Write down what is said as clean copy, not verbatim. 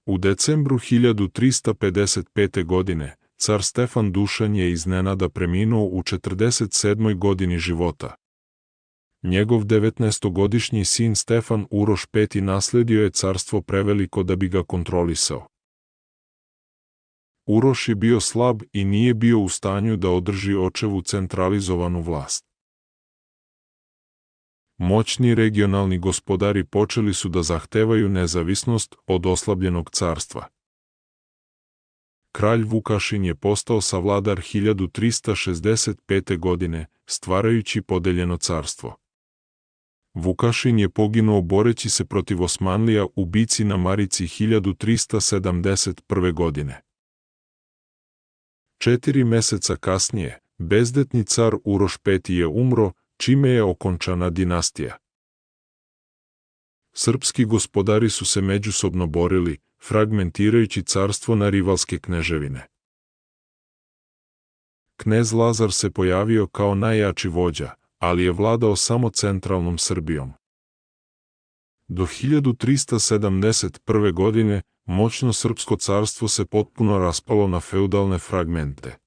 U decembru 1355. godine, car Stefan Dušan je iznenada preminuo u 47. godini života. Njegov 19-godišnji sin Stefan Uroš V nasledio je carstvo preveliko da bi ga kontrolisao. Uroš je bio slab i nije bio u stanju da održi očevu centralizovanu vlast. Moćni regionalni gospodari počeli su da zahtevaju nezavisnost od oslabljenog carstva. Kralj Vukašin je postao savladar 1365. godine, stvarajući podeljeno carstvo. Vukašin je poginuo boreći se protiv Osmanlija u bici na Marici 1371. godine. 4 meseca kasnije, bezdetni car Uroš V je umro, čime je okončana dinastija. Srpski gospodari su se međusobno borili, fragmentirajući carstvo na rivalske kneževine. Knez Lazar se pojavio kao najjači vođa, ali je vladao samo centralnom Srbijom. Do 1371. godine moćno srpsko carstvo se potpuno raspalo na feudalne fragmente.